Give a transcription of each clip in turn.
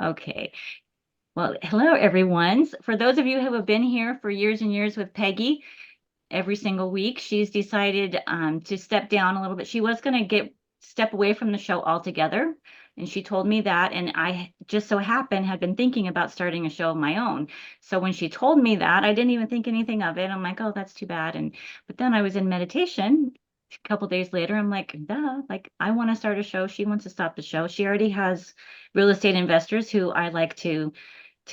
Okay. Well, hello, everyone. For those of you who have been here for years and years with Peggy, every single week, she's decided to step down a little bit. She was going to get step away from the show altogether, and she told me that. And I just so happened had been thinking about starting a show of my own. So when she told me that, I didn't even think anything of it. I'm like, oh, that's too bad. And but then I was in meditation. A couple days later, I'm like, duh, like I want to start a show. She wants to stop the show. She already has real estate investors who I like to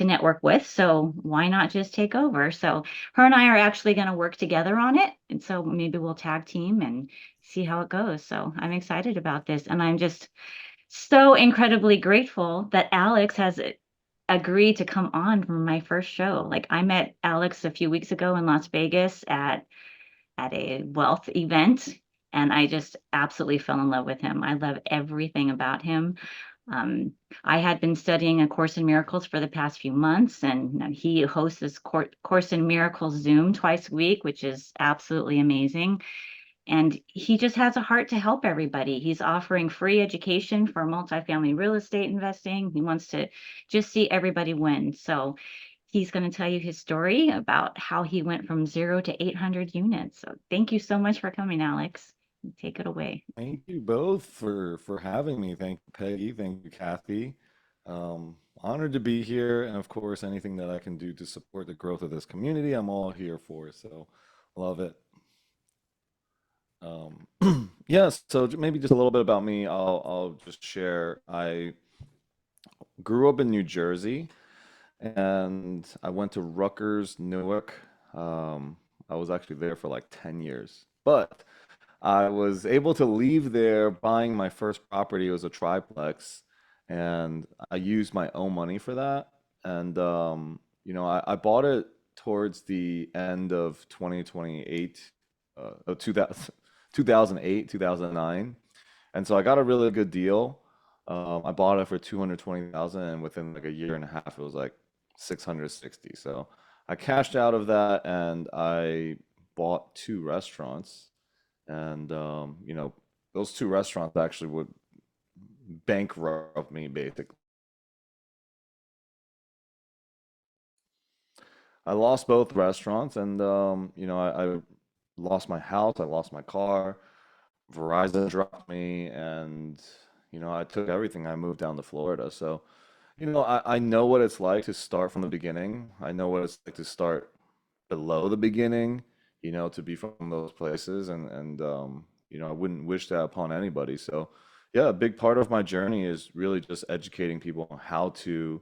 network with. So why not just take over? So her and I are actually going to work together on it. And so maybe we'll tag team and see how it goes. So I'm excited about this. And I'm just so incredibly grateful that Alex has agreed to come on for my first show. Like I met Alex a few weeks ago in Las Vegas at a wealth event. And I just absolutely fell in love with him. I love everything about him. Um, I had been studying A Course in Miracles for the past few months, and he hosts this Course in Miracles Zoom twice a week, which is absolutely amazing. And he just has a heart to help everybody. He's offering free education for multifamily real estate investing. He wants to just see everybody win. So he's going to tell you his story about how he went from 0 to 800 units. So thank you so much for coming, Alex. Take it away. Thank you both for having me. Thank you, Peggy. Thank you, Kathy. Honored to be here, and of course, anything that I can do to support the growth of this community, I'm all here for. So, love it. Yes. So maybe just a little bit about me. I'll just share. I grew up in New Jersey, and I went to Rutgers, Newark. I was actually there for like 10 years, but I was able to leave there buying my first property. It was a triplex, and I used my own money for that. And I bought it towards the end of 2028, 2000, 2008, 2009. And so I got a really good deal. I bought it for 220,000, and within like a year and a half, it was like 660. So I cashed out of that, and I bought two restaurants. And those two restaurants actually would bankrupt me basically. I lost both restaurants, and I lost my house, I lost my car. Verizon dropped me, and I took everything. I moved down to Florida. So I know what it's like to start from the beginning. I know what it's like to start below the beginning, to be from those places, and I wouldn't wish that upon anybody. So yeah, a big part of my journey is really just educating people on how to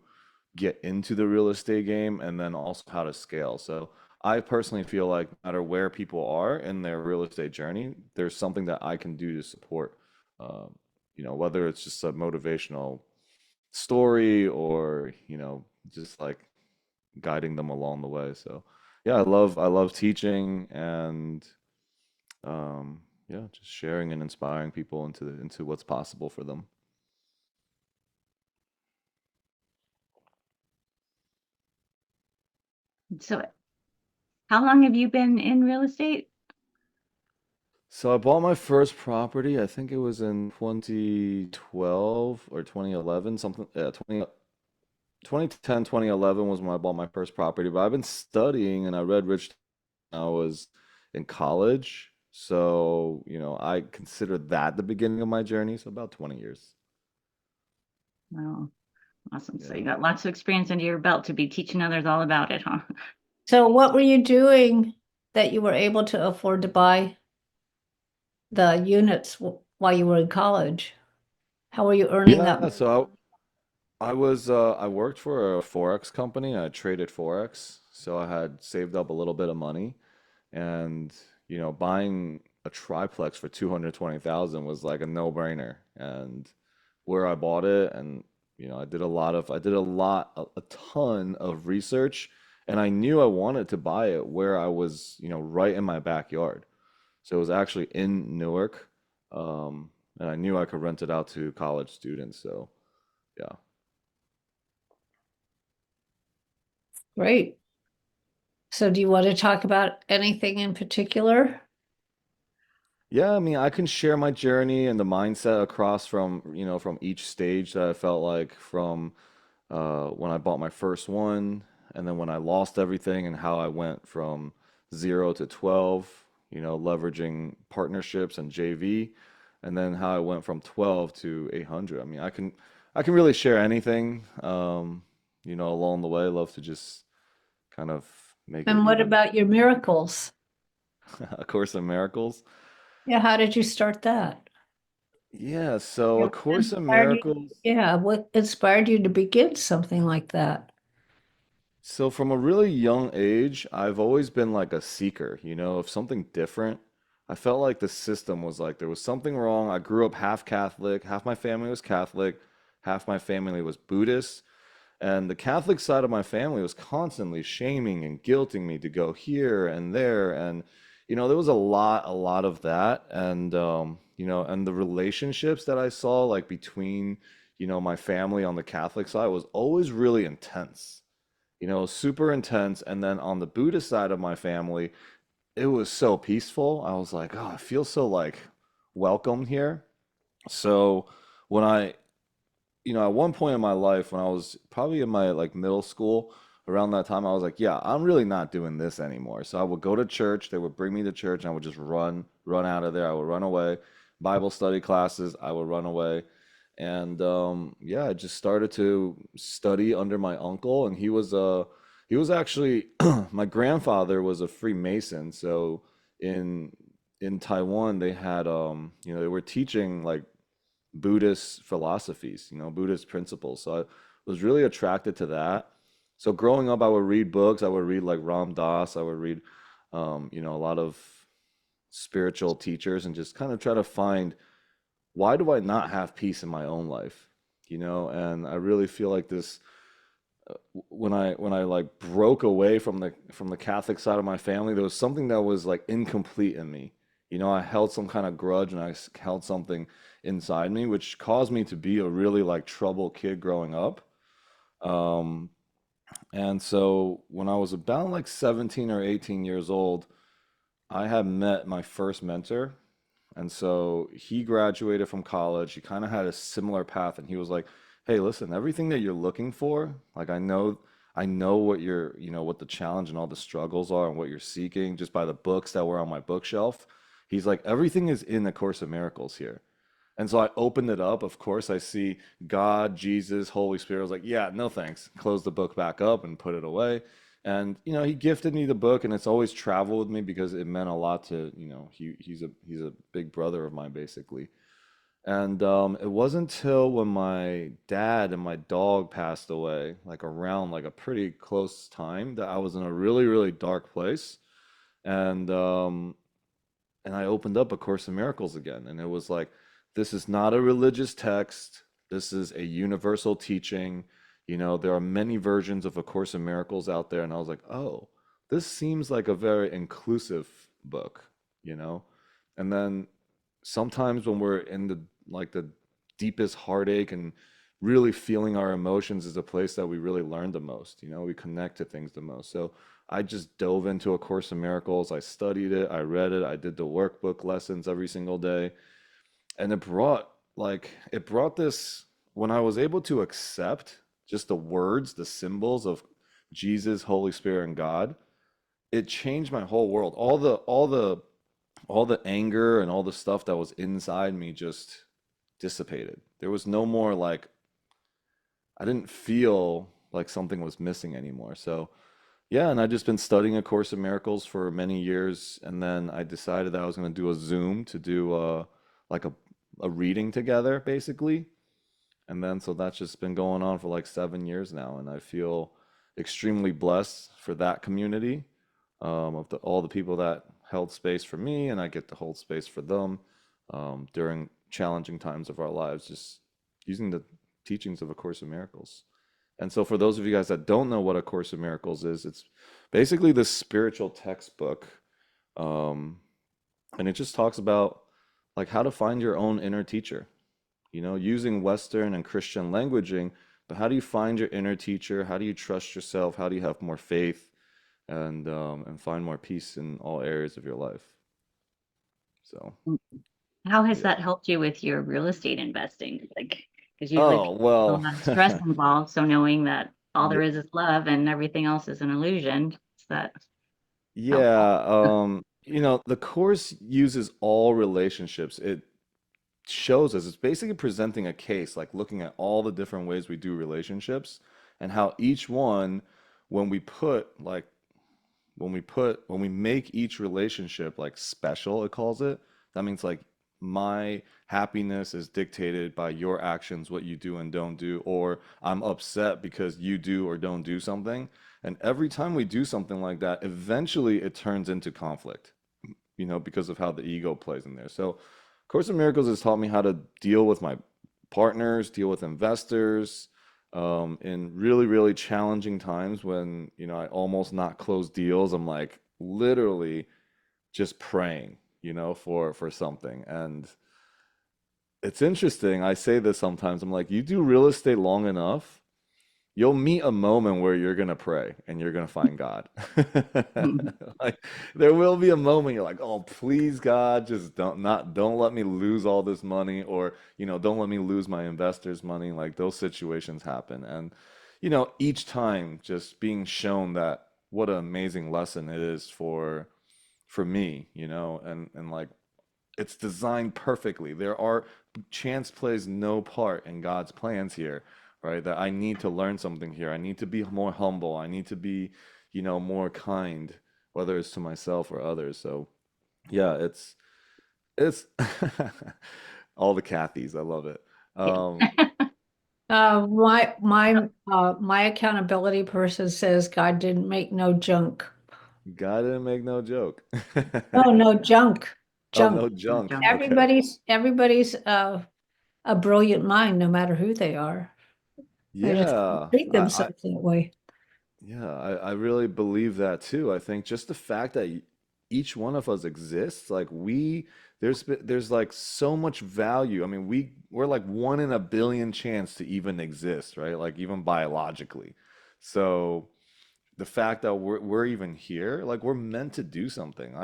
get into the real estate game and then also how to scale. So I personally feel like no matter where people are in their real estate journey, there's something that I can do to support. Whether it's just a motivational story or just like guiding them along the way. So yeah, I love teaching and yeah, just sharing and inspiring people into what's possible for them. So how long have you been in real estate? So I bought my first property, I think it was in 2012 or 2011, something, yeah, 2010, 2011 was when I bought my first property. But I've been studying and I read Rich when I was in college. So, I consider that the beginning of my journey. So about 20 years. Wow, awesome. So Yeah. you got lots of experience under your belt to be teaching others all about it, huh? So what were you doing that you were able to afford to buy the units while you were in college? How were you earning that? Yeah, so I worked for a Forex company. I traded Forex. So I had saved up a little bit of money and buying a triplex for 220,000 was like a no-brainer. And where I bought it and I did a ton of research, and I knew I wanted to buy it where I was, right in my backyard. So it was actually in Newark. And I knew I could rent it out to college students. So yeah. Great. So do you want to talk about anything in particular? Yeah, I mean, I can share my journey and the mindset across from each stage that I felt like from when I bought my first one, and then when I lost everything, and how I went from 0 to 12, leveraging partnerships and JV, and then how I went from 12 to 800. I mean, I can really share anything, along the way. I love to just kind of make it And what even about your miracles? A Course in Miracles. Yeah, how did you start that? Yeah, so Yeah, A what Course in inspired you? Miracles. Yeah, what inspired you to begin something like that? So from a really young age, I've always been like a seeker, of something different. I felt like the system was like there was something wrong. I grew up half Catholic, half my family was Catholic, half my family was Buddhist. And the Catholic side of my family was constantly shaming and guilting me to go here and there. And, there was a lot of that. And the relationships that I saw, like between, my family on the Catholic side was always really intense, super intense. And then on the Buddhist side of my family, it was so peaceful. I was like, oh, I feel so like welcome here. So when at one point in my life, when I was probably in my like middle school, around that time, I was like, yeah, I'm really not doing this anymore. So I would go to church, they would bring me to church, and I would just run out of there. I would run away. Bible study classes, I would run away. And yeah, I just started to study under my uncle, and he was actually my grandfather was a Freemason. So in in Taiwan, they had they were teaching like Buddhist philosophies, Buddhist principles. So I was really attracted to that. So growing up, I would read books. I would read like Ram Dass. I would read, a lot of spiritual teachers, and just kind of try to find, why do I not have peace in my own life? And I really feel like this when I like broke away from the Catholic side of my family, there was something that was like incomplete in me. I held some kind of grudge, and held something inside me, which caused me to be a really like troubled kid growing up. Um, and so when I was about like 17 or 18 years old, I had met my first mentor, and so he graduated from college. He kind of had a similar path, and he was like, "Hey, listen, everything that you're looking for, like I know what the challenge and all the struggles are and what you're seeking just by the books that were on my bookshelf." He's like, "Everything is in the Course of Miracles here." And so I opened it up. Of course, I see God, Jesus, Holy Spirit. I was like, yeah, no thanks. Close the book back up and put it away. And he gifted me the book, and it's always traveled with me because it meant a lot to, he's a big brother of mine basically. And it wasn't until when my dad and my dog passed away, like around like a pretty close time, that I was in a really, really dark place. And I opened up A Course in Miracles again, and it was like, this is not a religious text. This is a universal teaching. There are many versions of A Course in Miracles out there, and I was like, oh, this seems like a very inclusive book, you know? And then sometimes when we're in the deepest heartache and really feeling our emotions is a place that we really learn the most. We connect to things the most. So I just dove into A Course in Miracles. I studied it, I read it, I did the workbook lessons every single day. And it brought this, when I was able to accept just the words, the symbols of Jesus, Holy Spirit, and God, it changed my whole world. All the anger and all the stuff that was inside me just dissipated. There was no more like, I didn't feel like something was missing anymore. So yeah, and I've just been studying A Course in Miracles for many years, and then I decided that I was going to do a Zoom to do like a reading together, basically. And then so that's just been going on for like 7 years now, and I feel extremely blessed for that community, of all the people that held space for me, and I get to hold space for them during challenging times of our lives, just using the teachings of A Course in Miracles. And so, for those of you guys that don't know what A Course in Miracles is, it's basically this spiritual textbook, um, and it just talks about like how to find your own inner teacher. Using Western and Christian languaging, but how do you find your inner teacher? How do you trust yourself? How do you have more faith and find more peace in all areas of your life? So How has yeah. that helped you with your real estate investing? Like, because usually Oh, people feel a well, lot of stress involved. So knowing that all there yeah, is love and everything else is an illusion, is that helpful? yeah, the course uses all relationships. It shows us, it's basically presenting a case, like looking at all the different ways we do relationships and how each one, when we put like when we make each relationship like special, it calls it, that means like my happiness is dictated by your actions, what you do and don't do, or I'm upset because you do or don't do something. And every time we do something like that, eventually it turns into conflict, because of how the ego plays in there. So Course in Miracles has taught me how to deal with my partners, deal with investors, in really, really challenging times when, I almost not close deals. I'm like literally just praying, for something. And it's interesting. I say this sometimes. I'm like, you do real estate long enough, you'll meet a moment where you're gonna pray and you're gonna find God. Like there will be a moment you're like, oh, please God, just don't let me lose all this money, or don't let me lose my investors' money. Like those situations happen. And each time just being shown that what an amazing lesson it is for me, and like it's designed perfectly. There are chance plays no part in God's plans here, right? That I need to learn something here. I need to be more humble. I need to be, more kind, whether it's to myself or others. So yeah, it's all the Kathys. I love it. Yeah. Um, My accountability person says God didn't make no junk. God didn't make no joke. No, no junk, Oh, junk. no junk. Junk. Okay. Everybody's a brilliant mind, no matter who they are. They just Yeah. treat I themselves that way. Yeah, I really believe that too. I think just the fact that each one of us exists, like there's like so much value. I mean, we're like one in a billion chance to even exist, right? Like even biologically. So the fact that we're even here, like we're meant to do something.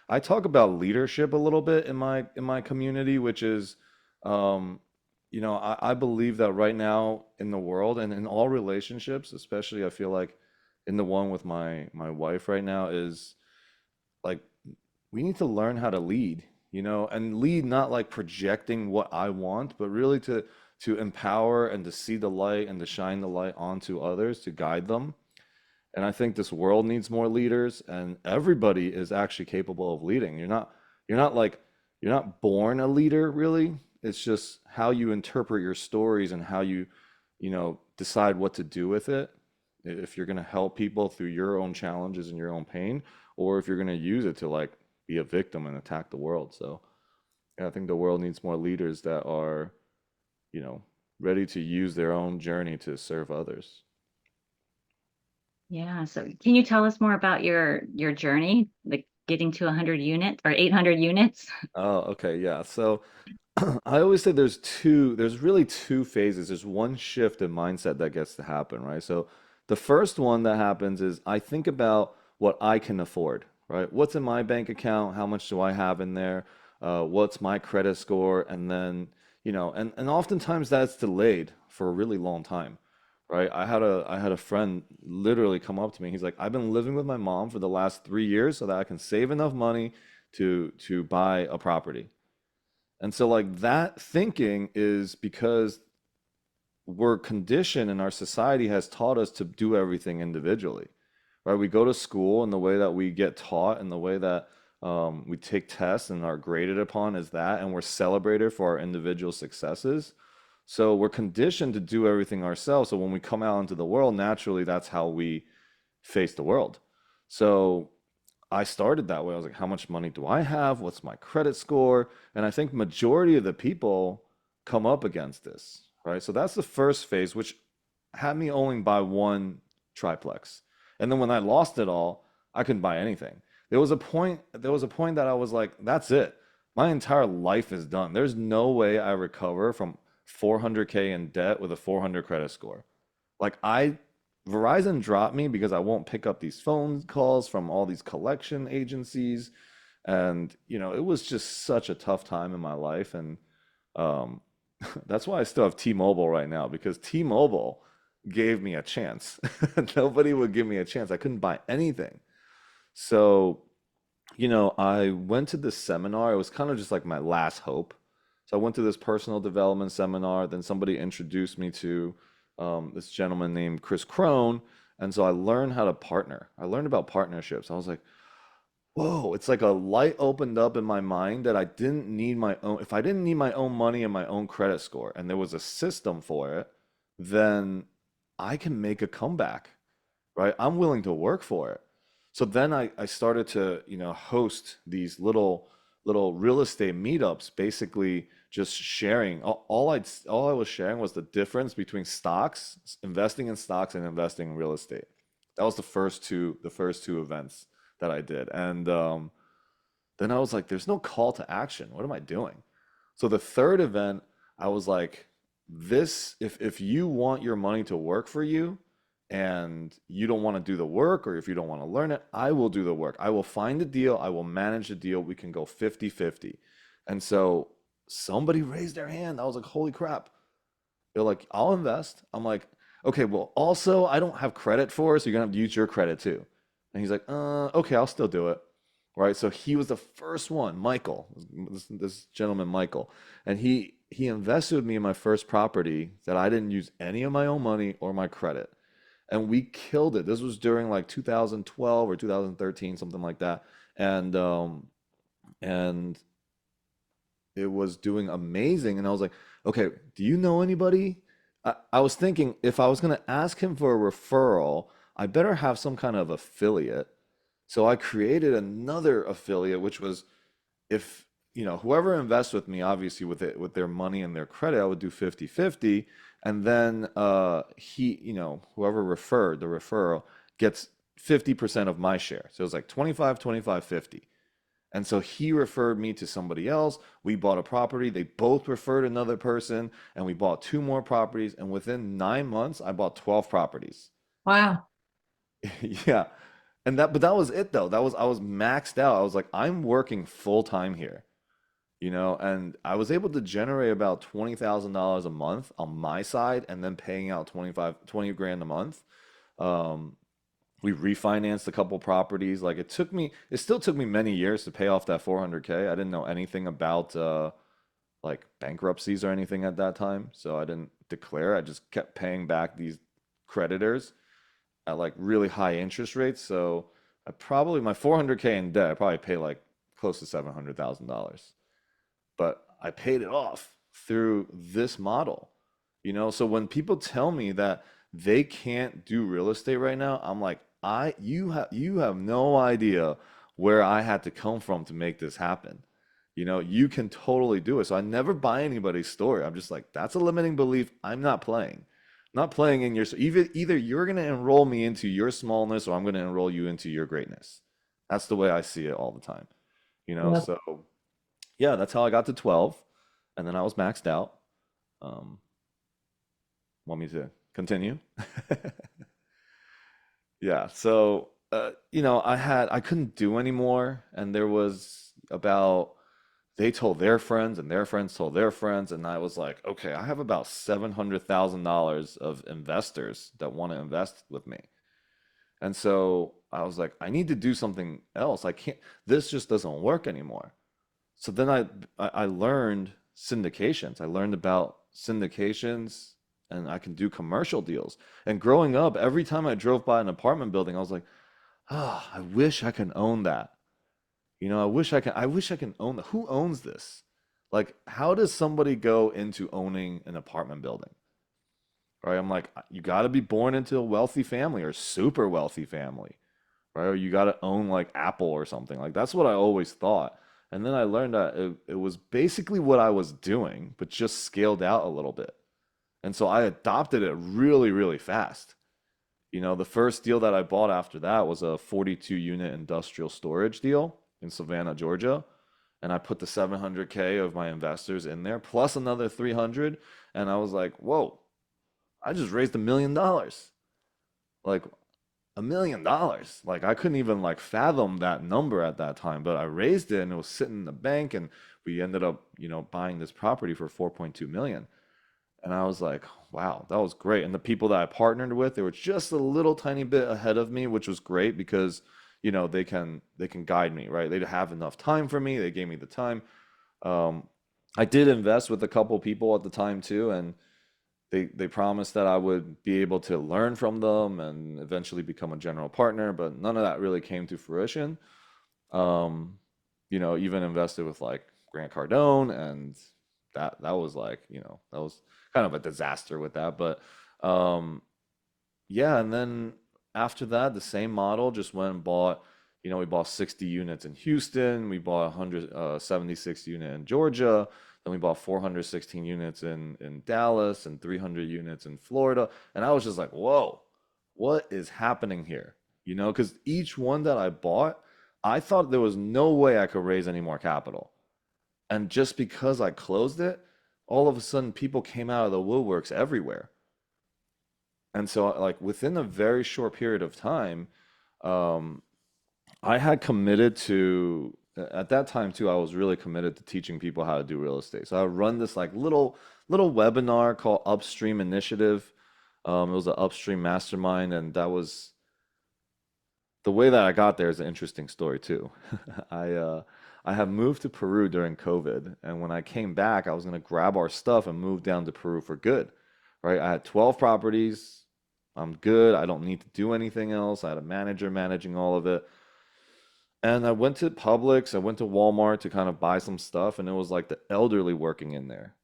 I talk about leadership a little bit in my community, which is, um, I believe that right now in the world and in all relationships, especially I feel like in the one with my wife right now, is like we need to learn how to lead, and lead not like projecting what I want, but really to empower and to see the light and to shine the light onto others to guide them. And I think this world needs more leaders, and everybody is actually capable of leading. You're not like you're not born a leader, really. It's just how you interpret your stories and how you decide what to do with it. If you're going to help people through your own challenges and your own pain, or if you're going to use it to like be a victim and attack the world. So, yeah, I think the world needs more leaders that are, you know, ready to use their own journey to serve others. Yeah. So can you tell us more about your journey, like getting to 100 units or 800 units? Oh, okay, yeah. So I always say there's really two phases. There's one shift in mindset that gets to happen, right? So the first one that happens is I think about what I can afford, right? What's in my bank account? How much do I have in there? What's my credit score? And then, and oftentimes that's delayed for a really long time, right? I had a friend literally come up to me. He's like, I've been living with my mom for the last 3 years so that I can save enough money to buy a property. And so, like, that thinking is because we're conditioned and our society has taught us to do everything individually, right? We go to school and the way that we get taught and the way that we take tests and are graded upon is that, and we're celebrated for our individual successes. So we're conditioned to do everything ourselves. So when we come out into the world, naturally, that's how we face the world. So I started that way. I was like, how much money do I have? What's my credit score? And I think majority of the people come up against this, right? So that's the first phase, which had me only buy one triplex. And then when I lost it all, I couldn't buy anything. There was a point that I was like, that's it. My entire life is done. There's no way I recover from 400K in debt with a 400 credit score. Like Verizon dropped me because I won't pick up these phone calls from all these collection agencies. And, it was just such a tough time in my life. And um, That's why I still have T-Mobile right now because T-Mobile gave me a chance. Nobody would give me a chance. I couldn't buy anything. So, I went to this seminar. It was kind of just like my last hope. So I went to this personal development seminar. Then somebody introduced me to this gentleman named Chris Crone. And so I learned how to partner. I learned about partnerships. I was like, whoa, it's like a light opened up in my mind that I didn't need my own, if I didn't need my own money and my own credit score, and there was a system for it, then I can make a comeback, right? I'm willing to work for it. So then I started to, host these little real estate meetups, basically just sharing. All I was sharing was the difference between stocks, investing in stocks and investing in real estate. That was the first two events that I did. And then I was like, there's no call to action. What am I doing? So the third event, I was like, if you want your money to work for you and you don't want to do the work, or if you don't want to learn it, I will do the work. I will find the deal. I will manage the deal. We can go 50-50. And so somebody raised their hand. I was like, holy crap. They're like, I'll invest. I'm like, okay, well, also, I don't have credit for it, so you're gonna have to use your credit too. And he's like, okay, I'll still do it. Right. So he was the first one, Michael, this gentleman, Michael, and he invested with me in my first property that I didn't use any of my own money or my credit. And we killed it. This was during like 2012 or 2013, something like that. And it was doing amazing. And I was like, okay, do you know anybody? I was thinking if I was going to ask him for a referral, I better have some kind of affiliate. So I created another affiliate, which was if, whoever invests with me, obviously with their money and their credit, I would do 50-50. And then whoever referred the referral gets 50% of my share. So it was like 25, 25, 50. And so he referred me to somebody else. We bought a property. They both referred another person, and we bought two more properties. And within 9 months, I bought 12 properties. Wow. Yeah. But that was it though. I was maxed out. I was like, I'm working full time here, and I was able to generate about $20,000 a month on my side and then paying out 20 grand a month. Um, we refinanced a couple properties. Like it still took me many years to pay off that 400K. I didn't know anything about like bankruptcies or anything at that time, so I didn't declare. I just kept paying back these creditors at like really high interest rates. So my 400K in debt, I probably pay like close to $700,000. But I paid it off through this model. So when people tell me that they can't do real estate right now, I'm like, you have no idea where I had to come from to make this happen. You can totally do it. So I never buy anybody's story. I'm just like, that's a limiting belief. I'm not playing. Not playing in your, so either you're going to enroll me into your smallness or I'm going to enroll you into your greatness. That's the way I see it all the time. Yep. So yeah, that's how I got to 12. And then I was maxed out. Um, want me to continue? Yeah. So, I couldn't do anymore. And there was about, they told their friends and their friends told their friends. And I was like, okay, I have about $700,000 of investors that want to invest with me. And so I was like, I need to do something else. I can't, this just doesn't work anymore. So then I learned syndications. I learned about syndications and I can do commercial deals. And growing up, every time I drove by an apartment building, I was like, ah, I wish I can own that. I wish I can own that. Who owns this? Like, how does somebody go into owning an apartment building? Right? I'm like, you got to be born into a wealthy family or super wealthy family, right? Or you got to own like Apple or something. Like that's what I always thought. And then I learned that it was basically what I was doing, but just scaled out a little bit. And so I adopted it really, really fast. The first deal that I bought after that was a 42 unit industrial storage deal in Savannah, Georgia. And I put the 700K of my investors in there, plus another 300. And I was like, whoa, I just raised $1 million. Like, $1 million. Like I couldn't even like fathom that number at that time, but I raised it and it was sitting in the bank and we ended up, buying this property for 4.2 million. And I was like, wow, that was great. And the people that I partnered with, they were just a little tiny bit ahead of me, which was great because, they can guide me, right? They have enough time for me. They gave me the time. Um, I did invest with a couple people at the time too, and they promised that I would be able to learn from them and eventually become a general partner, but none of that really came to fruition. Um, even invested with like Grant Cardone, and that was like, that was kind of a disaster with that. But um, yeah, and then after that, the same model just went and bought, we bought 60 units in Houston, we bought 176 unit in Georgia, then we bought 416 units in Dallas and 300 units in Florida. And I was just like, whoa, what is happening here? Because each one that I bought, I thought there was no way I could raise any more capital. And just because I closed it, all of a sudden people came out of the woodworks everywhere. And so, like, within a very short period of time, um, I had committed to, at that time too, I was really committed to teaching people how to do real estate. So I run this like little webinar called Upstream Initiative. It was an upstream mastermind, and that was the way that I got there is an interesting story too. I uh, I had moved to Peru during COVID, and when I came back, I was gonna grab our stuff and move down to Peru for good. Right? I had 12 properties. I'm good. I don't need to do anything else. I had a manager managing all of it. And I went to Publix, I went to Walmart to kind of buy some stuff, and it was like the elderly working in there.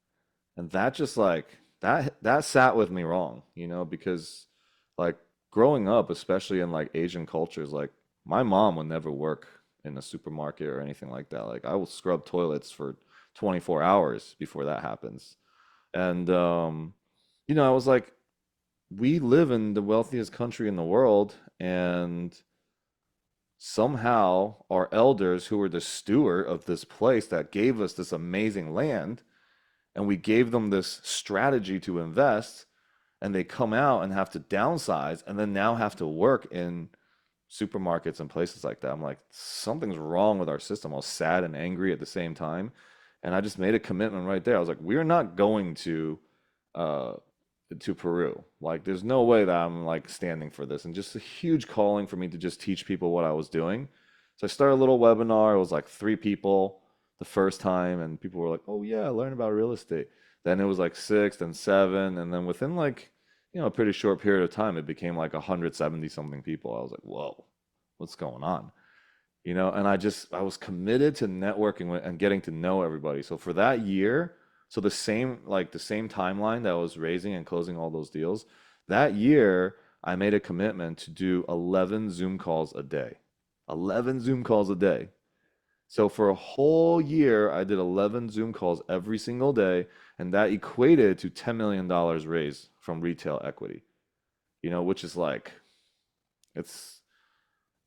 And that just like that sat with me wrong, because like growing up, especially in like Asian cultures, like my mom would never work in a supermarket or anything like that. Like I will scrub toilets for 24 hours before that happens. And I was like, we live in the wealthiest country in the world, and somehow our elders who were the steward of this place that gave us this amazing land, and we gave them this strategy to invest, and they come out and have to downsize and then now have to work in supermarkets and places like that. I'm like, something's wrong with our system. I was sad and angry at the same time. And I just made a commitment right there. I was like, we're not going uh to Peru. Like there's no way that I'm like standing for this. And just a huge calling for me to just teach people what I was doing. So I started a little webinar. It was like 3 people the first time, and people were like, "Oh yeah, learn about real estate." Then it was like six, then seven, and then within like, a pretty short period of time, it became like 170 something people. I was like, "Whoa, what's going on?" And I was committed to networking and getting to know everybody. So for that year, so the same timeline that I was raising and closing all those deals, that year I made a commitment to do 11 Zoom calls a day. 11 Zoom calls a day. So for a whole year, I did 11 Zoom calls every single day, and that equated to $10 million raised from retail equity. Which is like, it's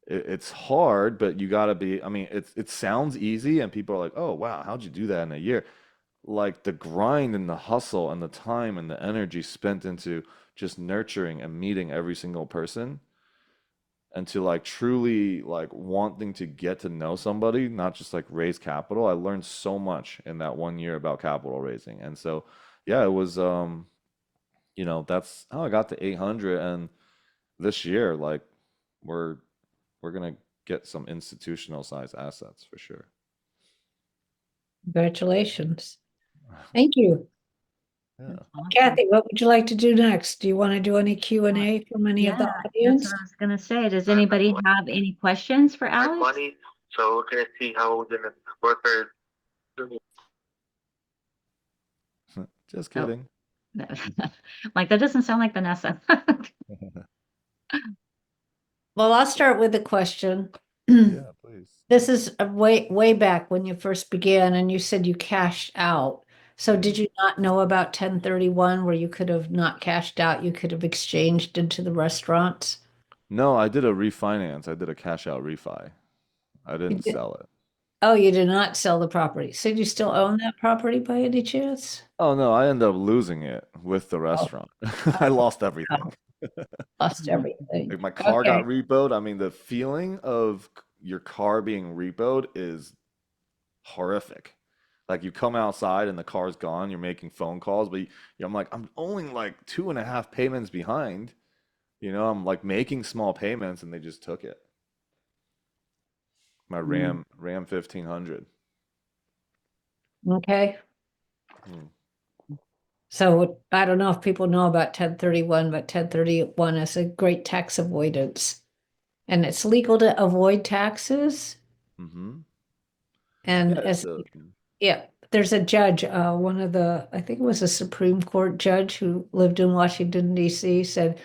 it's hard, but you gotta be. I mean, it sounds easy, and people are like, "Oh, wow, how'd you do that in a year?" Like the grind and the hustle and the time and the energy spent into just nurturing and meeting every single person, and to like truly like wanting to get to know somebody, not just like raise capital. I learned so much in that one year about capital raising. And so, yeah, it was that's how I got to 800. And this year, like we're we're gonna get some institutional size assets for sure. Congratulations. Thank you. Yeah. That's awesome. Kathy, what would you like to do next? Do you want to do any Q&A from any of the Yeah, that's audience? what I was gonna say. Does anybody have any questions for Alex? Money, so we're gonna see how we're gonna work our. Just Oh, kidding. no. Like that doesn't sound like Vanessa. Well, I'll start with a question. Yeah, please. This is way back when you first began, and you said you cashed out. So did you not know about 1031 where you could have not cashed out, you could have exchanged into the restaurants? No, I did a refinance. I did a cash out refi. I You didn't did. sell it. Oh, you did not sell the property. So do you still own that property by any chance? Oh no, I ended up losing it with the Oh, restaurant. I lost everything. lost everything. Like my car Okay. got repoed. I mean, the feeling of your car being repoed is horrific. Like you come outside and the car's gone, you're making phone calls, but I'm like, I'm only like 2.5 payments behind. I'm like making small payments and they just took it. My Mm. Ram 1500. Okay. Hmm. So I don't know if people know about 1031, but 1031 is a great tax avoidance. And it's legal to avoid taxes. Mm-hmm. And Yeah, as yeah, there's a judge, one of the, I think it was a Supreme Court judge who lived in Washington, D.C., said,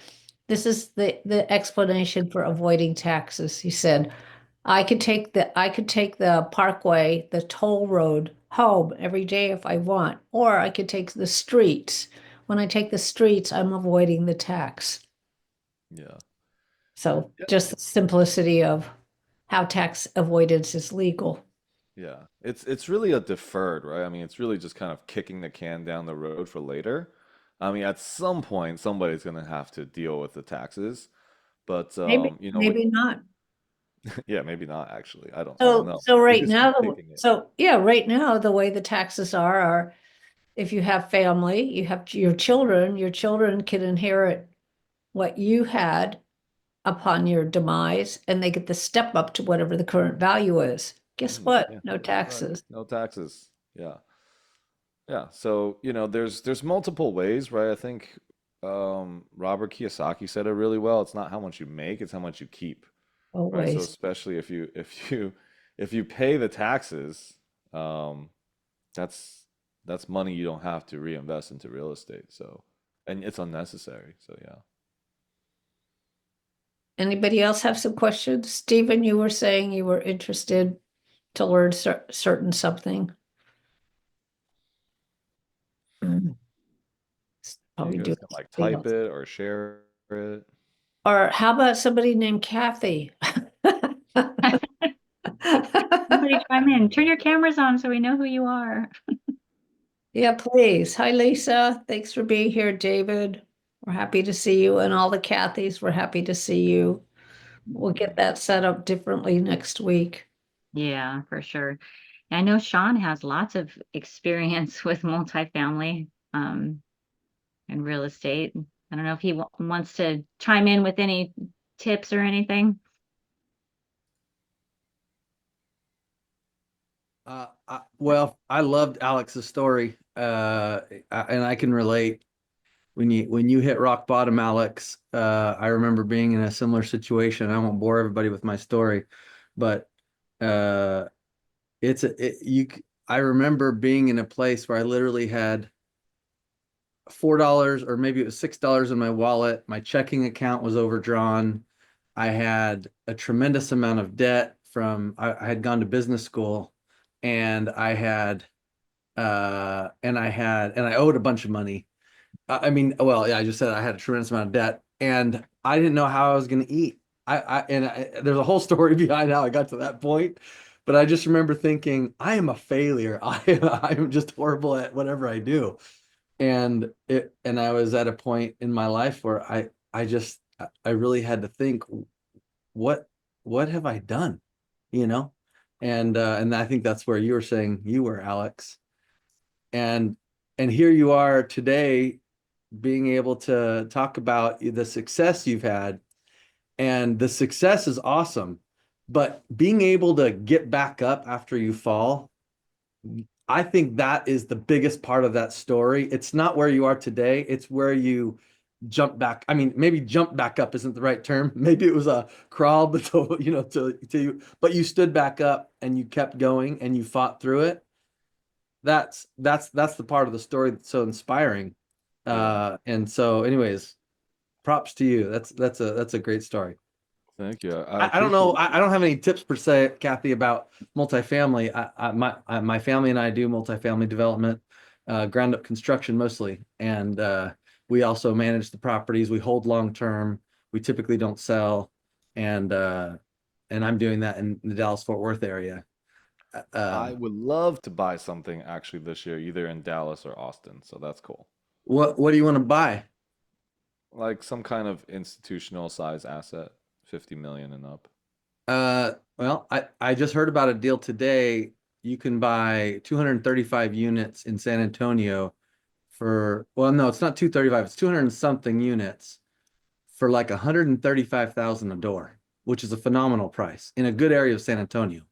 this is the explanation for avoiding taxes. He said, I could take the parkway, the toll road home every day if I want, or I could take the streets. When I take the streets, I'm avoiding the tax. yeah. So Yeah. just the simplicity of how tax avoidance is legal. Yeah. It's really a deferred, right? I mean, it's really just kind of kicking the can down the road for later. I mean, at some point somebody's gonna have to deal with the taxes. But Maybe not. yeah, maybe not actually. I don't So know. so We right just keep now, kicking it. so yeah, right now the way the taxes are if you have family, you have your children can inherit what you had upon your demise, and they get the step up to whatever the current value is. Guess what? Yeah, No that's right. taxes. No taxes. Yeah. Yeah. So, there's multiple ways, right? I think Robert Kiyosaki said it really well. It's not how much you make, it's how much you keep. Right? So Always. especially if you pay the taxes, um, that's money you don't have to reinvest into real estate. So, and it's unnecessary. So yeah. Anybody else have some questions? Stephen, you were saying you were interested to learn certain something. Mm. Yeah, you Probably guys doing can like something type else. it or share it. Or how about somebody named Kathy? Somebody chime in. Turn your cameras on so we know who you are. Yeah, please. Hi, Lisa. Thanks for being here, David. We're happy to see you. And all the Kathys, we're happy to see you. We'll get Mhm. that set up differently next week. Yeah, for sure. I know Sean has lots of experience with multifamily and real estate. I don't know if he wants to chime in with any tips or anything. Well, I loved Alex's story, and I can relate. When you hit rock bottom, Alex, I remember being in a similar situation. I won't bore everybody with my story, but uh, it's a, it, you. I remember being in a place where I literally had $4 or maybe it was $6 in my wallet. My checking account was overdrawn. I had a tremendous amount of debt from I had gone to business school, and I owed a bunch of money. I mean, well, yeah, I just said I had a tremendous amount of debt, and I didn't know how I was going to eat. There's a whole story behind how I got to that point, but I just remember thinking, I am a failure. I'm just horrible at whatever I do. And I was at a point in my life where I really had to think, what what have I done? You know? And I think that's where you were saying you were, Alex. And and here you are today being able to talk about the success you've had. And the success is awesome, but being able to get back up after you fall, I think that is the biggest part of that story. It's not where you are today, it's where you jump back. I mean, maybe jump back up isn't the right term. Maybe it was a crawl, but to you, but you stood back up and you kept going and you fought through it. That's the part of the story that's so inspiring. Yeah. And so, anyways, props to you. That's a great story. Thank you. I I don't know. appreciate I don't have any tips per se, Kathy, about multifamily. My family and I do multifamily development, ground up construction mostly, and we also manage the properties. We hold long term. We typically don't sell, and I'm doing that in the Dallas Fort Worth area. I would love to buy something actually this year, either in Dallas or Austin. So that's cool. What do you want to buy? Like some kind of institutional size asset, 50 million and up. Well, I just heard about a deal today. You can buy 235 units in San Antonio for, well, no, it's not 235, it's 200 and something units for like 135,000 a door, which is a phenomenal price in a good area of San Antonio.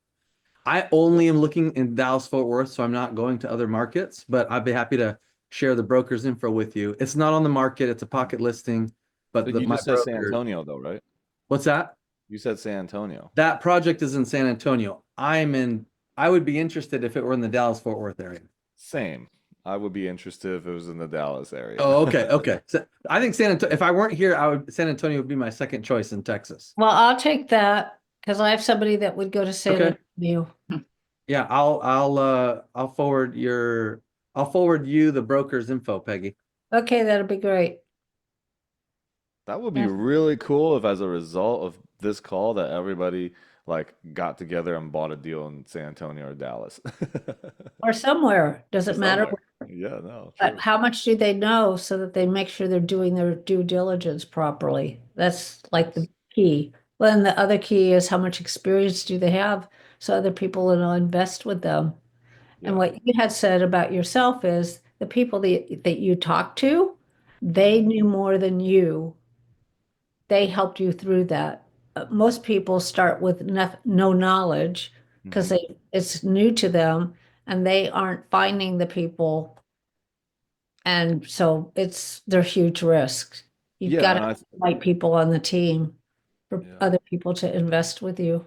I only am looking in Dallas Fort Worth, so I'm not going to other markets, but I'd be happy to share the broker's info with you. It's not on the market, it's a pocket listing, but But you my just said San broker, Antonio though, right? what's that? You said San Antonio. That project is in San Antonio. I would be interested if it were in the Dallas Fort Worth area. Same. I would be interested if it was in the Dallas Oh, area. okay, okay. So I think if I weren't here, San Antonio would be my second choice in Texas. Well, I'll take that because I have somebody that would go to San Okay. Antonio. Yeah, I'll forward you the broker's info, Peggy. Okay, that'll be great. That would be Yeah. really cool if, as a result of this call, that everybody like got together and bought a deal in San Antonio or Dallas. Or somewhere, Or doesn't matter. somewhere. Yeah, no, But true. how much do they know so that they make sure they're doing their due diligence properly? That's like the key. Well, and the other key is how much experience do they have so other people will invest with them. And Yeah. what you had said about yourself is the people that you talked to, they knew more than you. They helped you through that. Most people start with no knowledge because Hmm. it's new to them and they aren't finding the people. And so they're huge risks. You've Yeah, got and to invite people on the team for yeah. other people to invest with you.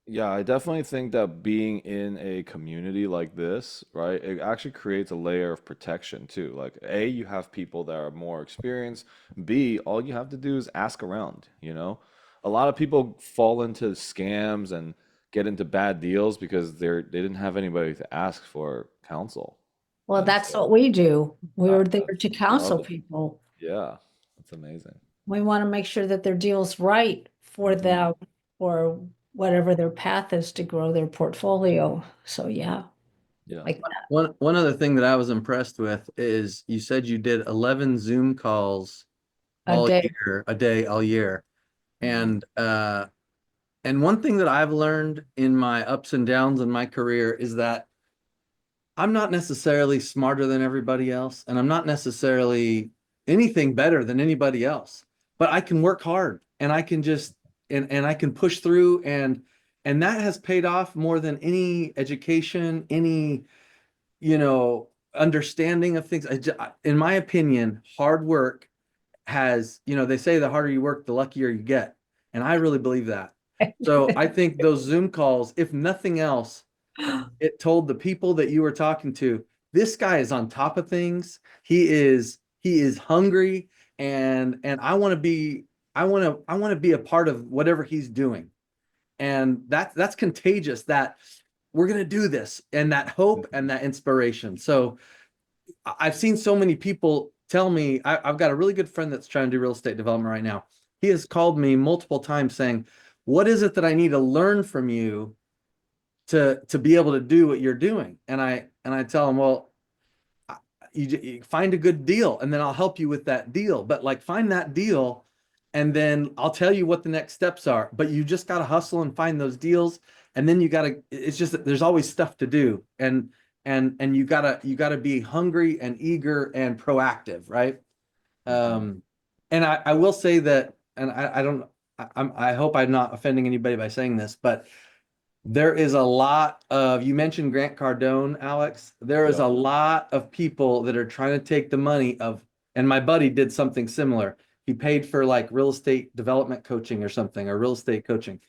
Yeah, I definitely think that being in a community like this, right, it actually creates a layer of protection too. Like, A, you have people that are more experienced. B, all you have to do is ask around, you know? A lot of people fall into scams and get into bad deals because they didn't have anybody to ask for counsel. Well, And that's what so we do. We're there I to love counsel it. people. Yeah, that's amazing. We want to make sure that their deal's right for Hmm. them or whatever their path is to grow their portfolio. So yeah, Yeah. like One other thing that I was impressed with is you said you did 11 Zoom calls a day. a day all year. Hmm. And one thing that I've learned in my ups and downs in my career is that I'm not necessarily smarter than everybody else, and I'm not necessarily anything better than anybody else, but I can work hard and I can just and I can push through and that has paid off more than any education, any, understanding of things. In my opinion, hard work has, they say the harder you work, the luckier you get. And I really believe that. So I think those Zoom calls, if nothing else, it told the people that you were talking to, this guy is on top of things. He is hungry and I want to be a part of whatever he's doing. And that's contagious that we're going to do this and that hope and that inspiration. So I've seen so many people tell me, I've got a really good friend that's trying to do real estate development right now. He has called me multiple times saying, what is it that I need to learn from you to be able to do what you're doing? And I tell him, well, you find a good deal and then I'll help you with that deal. But like find that deal and then I'll tell you what the next steps are. But you just got to hustle and find those deals. And then it's just that there's always stuff to do. And you gotta be hungry and eager and proactive, right? Hmm. And I will say that, and I don't, I hope I'm not offending anybody by saying this, but there is a lot of, you mentioned Grant Cardone, Alex. There is Yeah. a lot of people that are trying to take the money of, and my buddy did something similar. He paid for like real estate development coaching or something, or real estate coaching.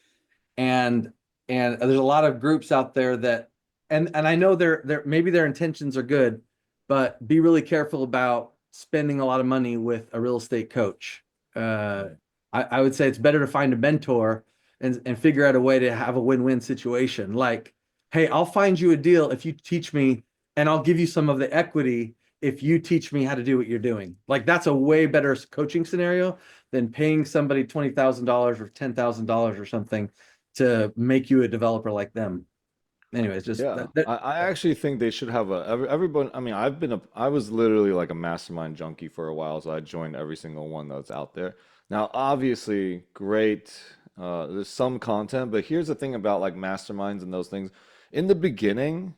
And there's a lot of groups out there that, and I know they're maybe their intentions are good, but be really careful about spending a lot of money with a real estate coach. I would say it's better to find a mentor and figure out a way to have a win-win situation. Like, hey, I'll find you a deal if you teach me, and I'll give you some of the equity if you teach me how to do what you're doing. Like, that's a way better coaching scenario than paying somebody $20,000 or $10,000 or something to make you a developer like them. anyways, just Yeah, I actually think they should have everyone. I mean, I was literally like a mastermind junkie for a while, so I joined every single one that's out there. Now, obviously, great. There's some content, but here's the thing about like masterminds and those things. In the beginning,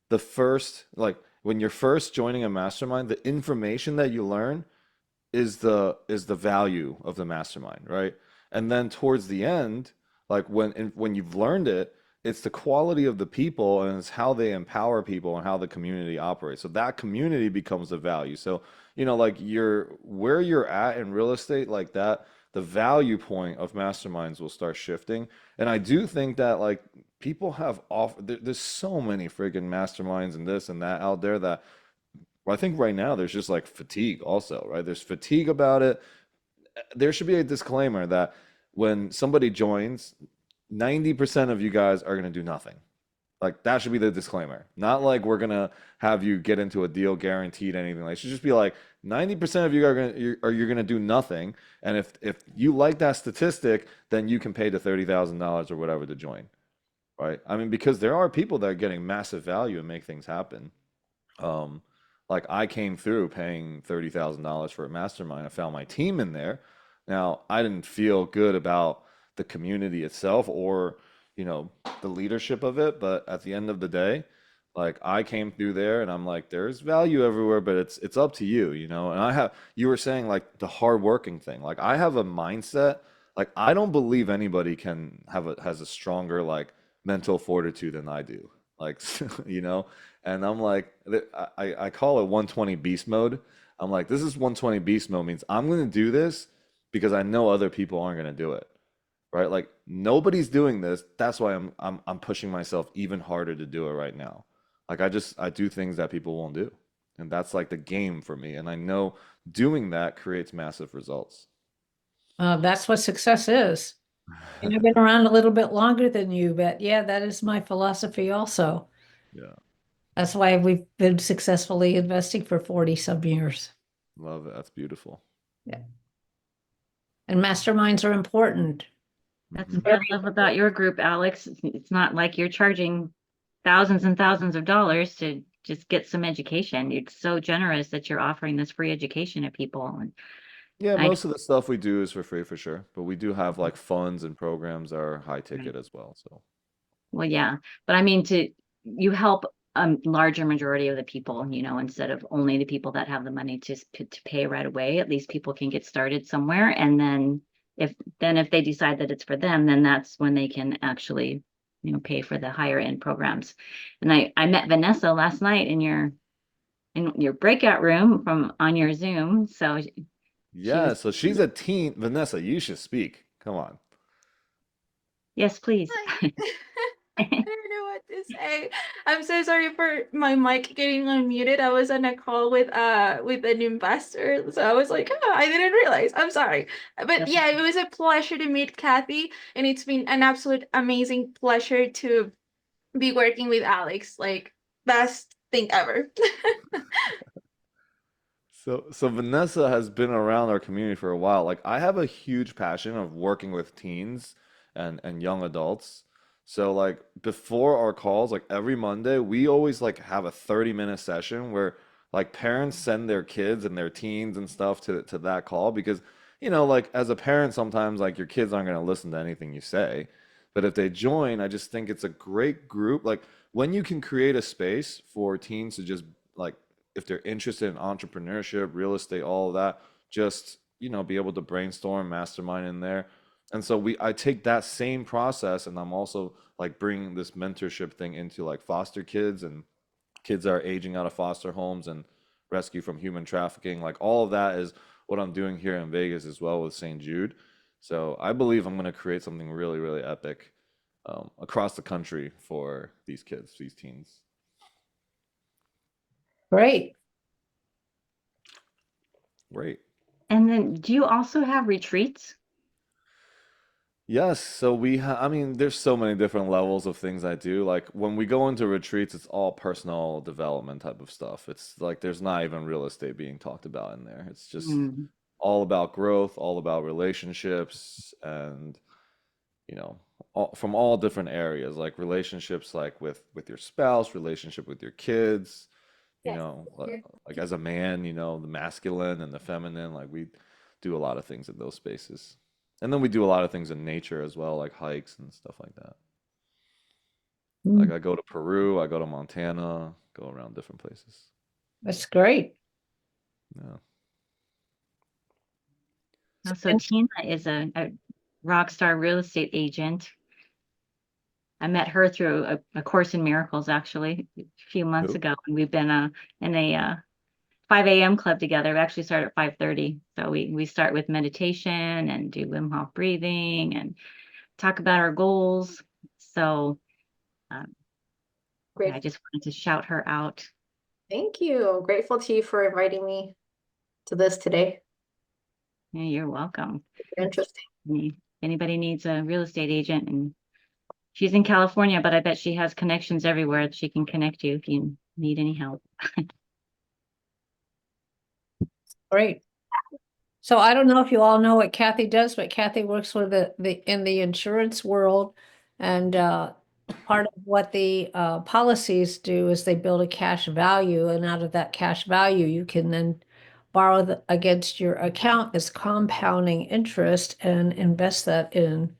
the first like when you're first joining a mastermind, the information that you learn is the value of the mastermind, right? And then towards the end, like when you've learned it, it's the quality of the people and it's how they empower people and how the community operates. So that community becomes the value. So, like where you're at in real estate like that, the value point of masterminds will start shifting. And I do think that like people there's so many friggin' masterminds and this and that out there that well, I think right now there's just like fatigue also, right? There's fatigue about it. There should be a disclaimer that when somebody joins, 90% of you guys are going to do nothing. Like that should be the disclaimer. Not like we're going to have you get into a deal guaranteed anything. Like it should just be like 90% of you are going to you're going to do nothing. And if you like that statistic, then you can pay the $30,000 or whatever to join, right? I mean because there are people that are getting massive value and make things happen. Um, like I came through paying $30,000 for a mastermind. I found my team in there. Now, I didn't feel good about the community itself or, the leadership of it, but at the end of the day, like I came through there and I'm like, there's value everywhere, but it's up to you. And you were saying like the hard working thing. Like I have a mindset, like I don't believe anybody has a stronger like mental fortitude than I do. Like, you know, and I'm like, I call it 120 beast mode. I'm like, this is 120 beast mode means I'm going to do this because I know other people aren't going to do it, right? Like nobody's doing this. That's why I'm pushing myself even harder to do it right now. Like I do things that people won't do, and that's like the game for me. And I know doing that creates massive results. That's what success is. And I've been around a little bit longer than you, but yeah, that is my philosophy also. Yeah, That's why we've been successfully investing for 40 some years. love it. That's beautiful. Yeah. And masterminds are important. That's Hmm. what I love about your group, Alex. It's not like you're charging thousands and thousands of dollars to just get some education. It's so generous that you're offering this free education to people. And Yeah, I, most of the stuff we do is for free for sure, but we do have like funds and programs that are high ticket as well. So well, yeah, but I mean, you help a larger majority of the people, instead of only the people that have the money to pay right away. At least people can get started somewhere, and then if they decide that it's for them, then that's when they can actually, pay for the higher end programs. And I met Vanessa last night in your breakout room from on your Zoom. So she yeah, was, so she's a teen. Vanessa, you should speak. Come on. yes, please. Hi. I don't know what to say. I'm so sorry for my mic getting unmuted. I was on a call with an investor, so I was like, oh, I didn't realize. I'm sorry. But yeah, it was a pleasure to meet Kathy, and it's been an absolute amazing pleasure to be working with Alex. Like best thing ever. So Vanessa has been around our community for a while. Like I have a huge passion of working with teens and young adults. So like before our calls, like every Monday, we always like have a 30-minute session where like parents send their kids and their teens and stuff to that call because like as a parent sometimes like your kids aren't going to listen to anything you say. But if they join, I just think it's a great group. Like when you can create a space for teens to just like if they're interested in entrepreneurship, real estate, all of that, just be able to brainstorm, mastermind in there. And so I take that same process, and I'm also like bringing this mentorship thing into like foster kids and kids that are aging out of foster homes and rescue from human trafficking. Like all of that is what I'm doing here in Vegas as well with St. Jude. So I believe I'm going to create something really, really epic across the country for these kids, these teens. Great. Great. And then do you also have retreats? Yes, so I mean, there's so many different levels of things I do. Like when we go into retreats, it's all personal development type of stuff. It's like there's not even real estate being talked about in there. It's just all about growth, all about relationships, and you know, from all different areas, like relationships, like with your spouse, relationship with your kids, Yes. like as a man, the masculine and the feminine, like we do a lot of things in those spaces. And then we do a lot of things in nature as well, like hikes and stuff like that. Like Mm, I go to Peru, I go to Montana, go around different places. that's great. Yeah. Also, Tina is a rock star real estate agent. I met her through a Course in Miracles, actually, a few months Who? ago, and we've been in a 5 a.m. club together. We actually start at 5:30, so we start with meditation and do Wim Hof breathing and talk about our goals. So um, yeah, I Great. just wanted to shout her out. Thank you. I'm grateful to you for inviting me to this today. Yeah, you're welcome. Interesting. If anybody needs a real estate agent, and she's in California, but I bet she has connections everywhere that she can connect you if you need any help. Great. So I don't know if you all know what Kathy does, but Kathy works with in the insurance world. And part of what the policies do is they build a cash value, and out of that cash value, you can then borrow against your account as compounding interest and invest that in.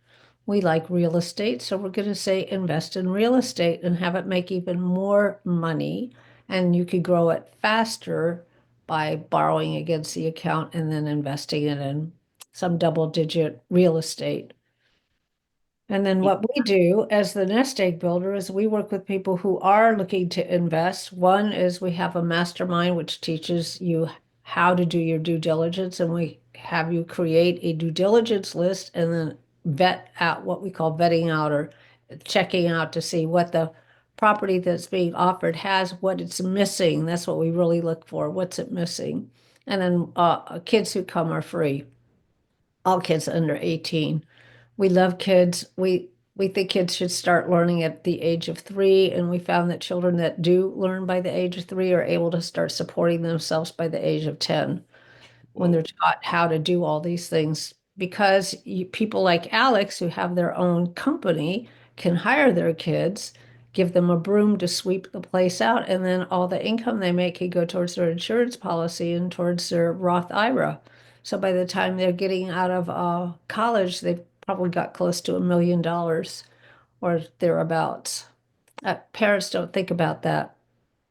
We like real estate, so we're going to say invest in real estate and have it make even more money, and you could grow it faster by borrowing against the account and then investing it in some double-digit real estate. And then what we do as the nest egg builder is we work with people who are looking to invest. One is we have a mastermind which teaches you how to do your due diligence, and we have you create a due diligence list and then vet out what we call vetting out or checking out to see what the property that's being offered has, what it's missing. That's what we really look for. What's it missing? And then kids who come are free. All kids under 18. We love kids. We think kids should start learning at the age of 3, and we found that children that do learn by the age of 3 are able to start supporting themselves by the age of 10 when they're Whoa. taught how to do all these things. Because people like Alex, who have their own company, can hire their kids, give them a broom to sweep the place out, and then all the income they make can go towards their insurance policy and towards their Roth IRA. So by the time they're getting out of college, they've probably got close to $1 million or thereabouts. Parents don't think about that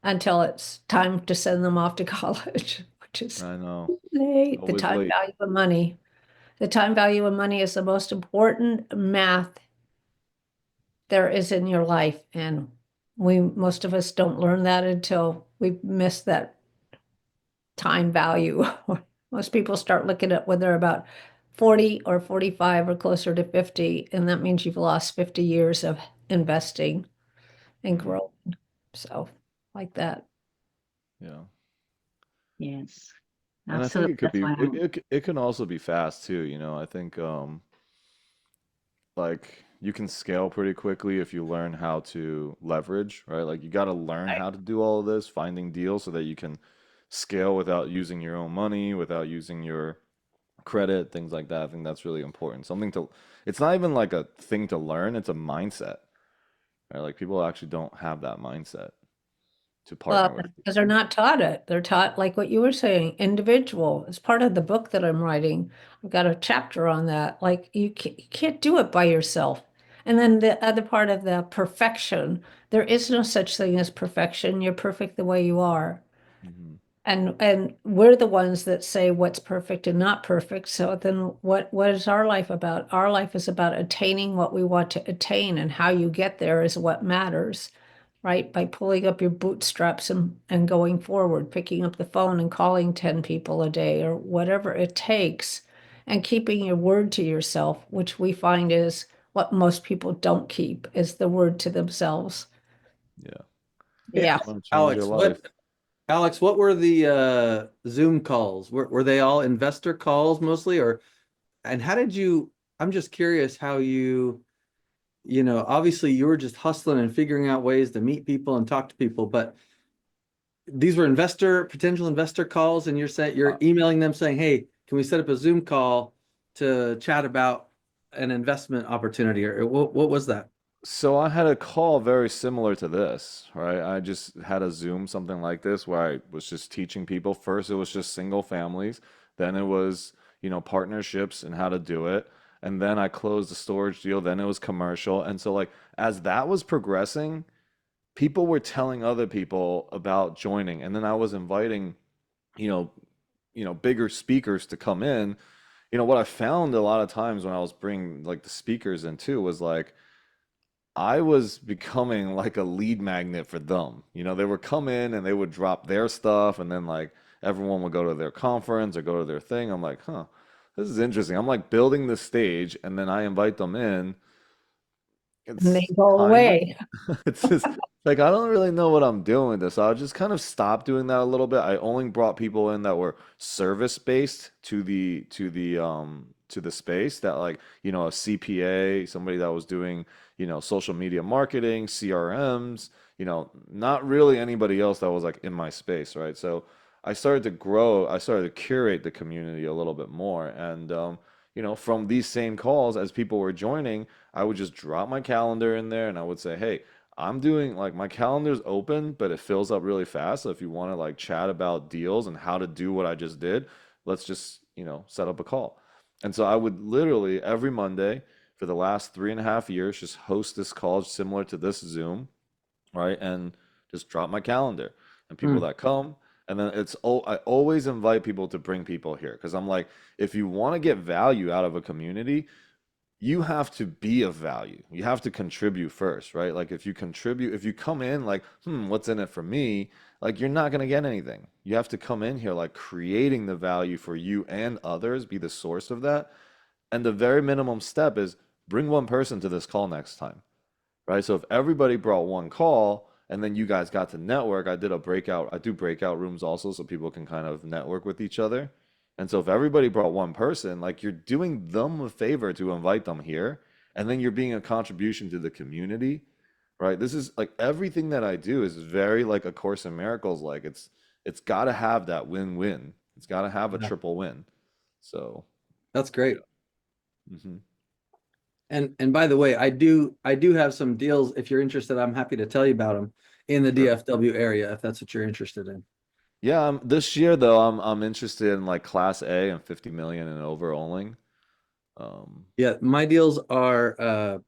until it's time to send them off to college, which is I know. late. The Always time late. value of money. The time value of money is the most important math there is in your life. And most of us don't learn that until we miss that time value. Most people start looking at when they're about 40 or 45 or closer to 50, and that means you've lost 50 years of investing and Mhm. growth. So, like that. Yeah. Yes, And I think absolutely. it could That's be why I'm. it can also be fast too, I think like you can scale pretty quickly if you learn how to leverage, right? Like you got to learn Right. how to do all of this, finding deals so that you can scale without using your own money, without using your credit, things like that. I think that's really important. It's not even like a thing to learn, it's a mindset, right? Like people actually don't have that mindset to Well, partner with because they're people. not taught it. They're taught, like what you were saying, individual. It's part of the book that I'm writing. I've got a chapter on that. Like you can't do it by yourself. And then the other part of the perfection, there is no such thing as perfection. You're perfect the way you are. Hmm. And we're the ones that say what's perfect and not perfect. So then what is our life about? Our life is about attaining what we want to attain, and how you get there is what matters, right? By pulling up your bootstraps and going forward, picking up the phone and calling 10 people a day or whatever it takes, and keeping your word to yourself, which we find is what most people don't keep, is the word to themselves. Yeah. Hey, Yeah. You want to change your Alex, life. what were the Zoom calls? Were they all investor calls mostly, or and how did you? I'm just curious how obviously you were just hustling and figuring out ways to meet people and talk to people, but these were potential investor calls, and you're Uh, emailing them saying, "Hey, can we set up a Zoom call to chat about an investment opportunity, or what was that? So I had a call very similar to this, right? I just had a Zoom, something like this, where I was just teaching people. First, it was just single families. Then it was, partnerships and how to do it. And then I closed the storage deal. Then it was commercial. And so, like, as that was progressing, people were telling other people about joining. And then I was inviting, you know, bigger speakers to come in. What I found a lot of times when I was bringing like the speakers in too was like, I was becoming like a lead magnet for them. They would come in and they would drop their stuff, and then like everyone would go to their conference or go to their thing. I'm like, huh, this is interesting. I'm like building the stage, and then I invite them in. And they It's go kind of, away. it's just like I don't really know what I'm doing with this. So I just kind of stopped doing that a little bit. I only brought people in that were service based to the space that like, a CPA, somebody that was doing, social media marketing, CRMs, not really anybody else that was like in my space, right? So I started to grow, I started to curate the community a little bit more. And from these same calls as people were joining, I would just drop my calendar in there and I would say, hey, I'm doing like my calendar's open, but it fills up really fast. So if you want to like chat about deals and how to do what I just did, let's just, set up a call. And so I would literally every Monday for the last 3.5 years just host this call similar to this Zoom, right? And just drop my calendar and people Hmm. that come. And then I always invite people to bring people here because I'm like, if you want to get value out of a community, you have to be of value. You have to contribute first, right? Like if you contribute, if you come in like, what's in it for me? Like you're not going to get anything. You have to come in here like creating the value for you and others, be the source of that. And the very minimum step is bring one person to this call next time, right? So if everybody brought one call and then you guys got to network, I do breakout rooms also so people can kind of network with each other. And so if everybody brought one person, like you're doing them a favor to invite them here, and then you're being a contribution to the community, right? This is like everything that I do is very like a Course in Miracles, like it's got to have that win-win. It's got to have a Yeah, triple win. So, that's great. mhm. And by the way, I do have some deals. If you're interested, I'm happy to tell you about them in the Sure. DFW area if that's what you're interested in. Yeah, this year though, I'm interested in like Class A and 50 million and over only. Um, Yeah, my deals are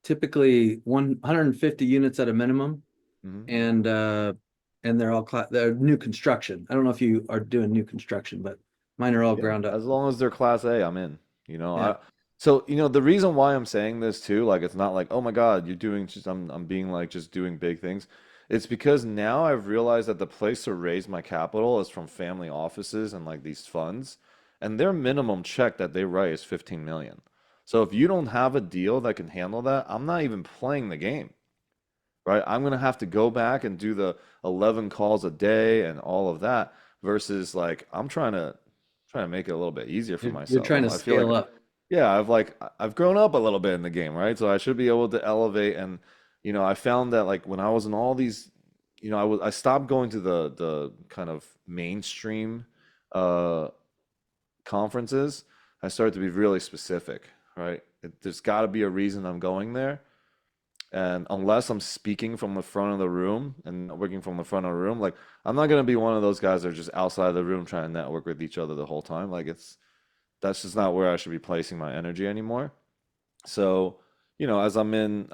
typically 150 units at a minimum, mhm. and they're new construction. I don't know if you are doing new construction, but mine are all Yeah, ground up. as long as they're Class A, I'm in. Yeah. So the reason why I'm saying this too, like it's not like, oh my God, you're doing just I'm being like just doing big things. It's because now I've realized that the place to raise my capital is from family offices and like these funds, and their minimum check that they write is 15 million. So if you don't have a deal that can handle that, I'm not even playing the game, right? I'm gonna have to go back and do the 11 calls a day and all of that versus like I'm trying to make it a little bit easier for You're myself. trying to I feel like scale up. yeah, I've grown up a little bit in the game, right? So I should be able to elevate and I found that like when I was in all these I stopped going to the kind of mainstream uh conferences. I started to be really specific, right? There's got to be a reason I'm going there. And unless I'm speaking from the front of the room and working from the front of the room, like I'm not gonna be one of those guys that are just outside the room trying to network with each other the whole time. Like that's just not where I should be placing my energy anymore. So, as I'm in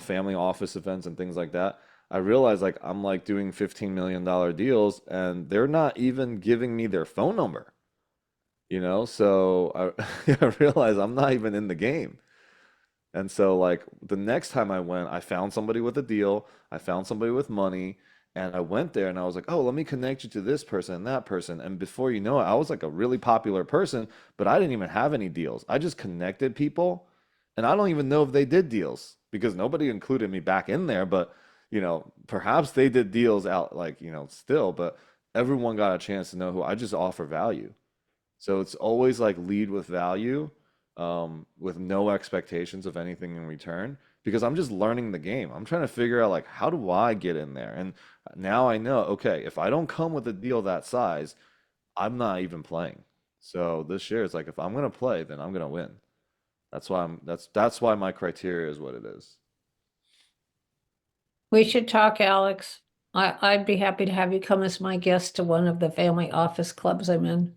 family office events and things like that, I realize like I'm like doing $15 million deals and they're not even giving me their phone number, So I realize I'm not even in the game. And so, like, the next time I went, I found somebody with a deal, I found somebody with money, and I went there and I was like, oh, let me connect you to this person and that person. And before you know it, I was like a really popular person, but I didn't even have any deals. I just connected people, and I don't even know if they did deals because nobody included me back in there. But, perhaps they did deals out, like, still, but everyone got a chance to know who I just offer value. So it's always like lead with value, with no expectations of anything in return, because I'm just learning the game. I'm trying to figure out like how do I get in there? And now I know, okay, if I don't come with a deal that size, I'm not even playing. So this year it's like if I'm gonna play, then I'm gonna win. That's why my criteria is what it is. We should talk, Alex. I'd be happy to have you come as my guest to one of the family office clubs I'm in.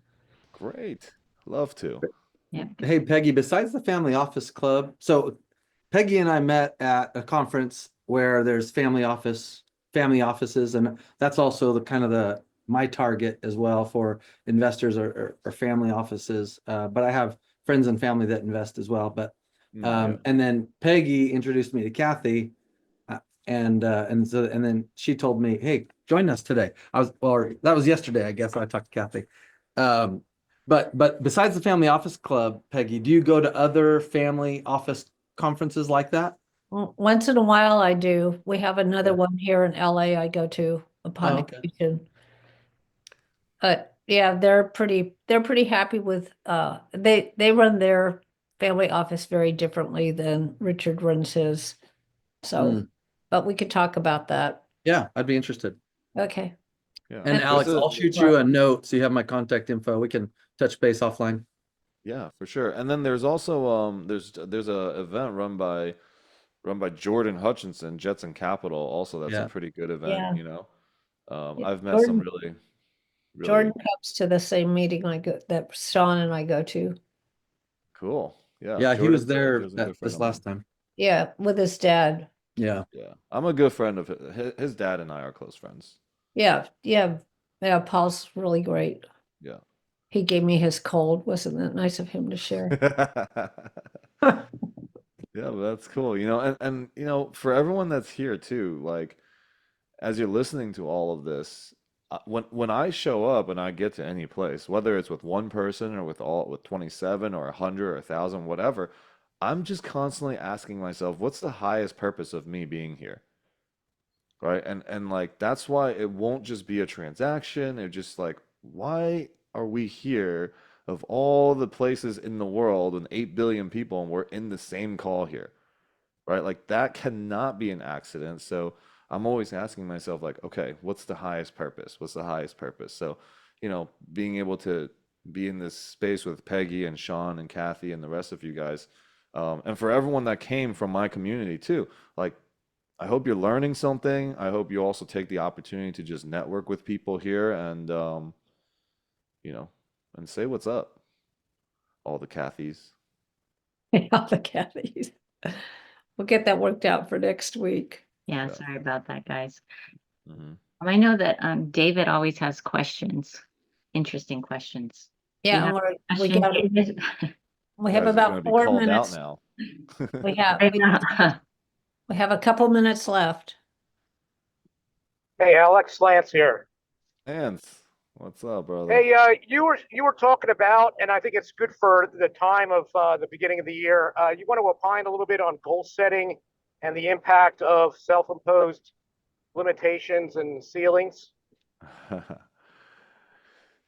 Great. Love to. Yeah. Hey, Peggy, besides the family office club, so Peggy and I met at a conference where there's family offices, and that's also the kind of my target as well for investors or family offices. But I have friends and family that invest as well. But Yeah. and then Peggy introduced me to Kathy, and then she told me, "Hey, join us today." Or that was yesterday, I guess. I talked to Kathy. Um, but besides the family office club, Peggy, do you go to other family office conferences like that? Once in a while I do. We have another Yeah. one here in LA I go to upon Oh, okay. occasion. But yeah, they're pretty happy with they run their family office very differently than Richard runs his. So, Mm. but we could talk about that. Yeah, I'd be interested. Okay. Yeah. And And There's Alex, a I'll shoot you a note so you have my contact info. We can touch base offline. Yeah, for sure. And then there's also there's a event run by Jordan Hutchinson, Jetson Capital. Also, that's a Yeah. pretty good event, yeah, you know. yeah, I've met some Jordan really, Jordan really comes to the same meeting I go that Sean and I go to. cool. Yeah, Yeah, he was there Jordan's a at good friend this of mine. last time. Yeah, with his dad. Yeah. Yeah, I'm a good friend of his dad and I are close friends. Yeah, yeah, yeah. Paul's really great. Yeah. He gave me his cold. Wasn't that nice of him to share? Yeah, but that's cool. You know, and you know, for everyone that's here too, like as you're listening to all of this, when I show up and I get to any place, whether it's with one person or with 27 or 100 or 1,000, whatever, I'm just constantly asking myself, what's the highest purpose of me being here? Right? And like that's why it won't just be a transaction. It just like, why are we here of all the places in the world and 8 billion people and we're in the same call here? Right? Like that cannot be an accident. So I'm always asking myself, like, okay, what's the highest purpose? What's the highest purpose? So, you know, being able to be in this space with Peggy and Sean and Kathy and the rest of you guys, and for everyone that came from my community too, like, I hope you're learning something. I hope you also take the opportunity to just network with people here and, you know, and say what's up, all the Kathys. Yeah, the Cathy's. We'll get that worked out for next week. Yeah, Yeah. sorry about that, guys. Hmm. I know that David always has questions, interesting questions. Do you Yeah, have and a we question, got David? we You have guys are going about to be 4 called out minutes. now. We have I know. we have a couple minutes left. Hey, Alex, Lance here. Lance, what's up, brother? Hey, you were talking about, and I think it's good for the time of the beginning of the year. You want to opine a little bit on goal setting and the impact of self-imposed limitations and ceilings.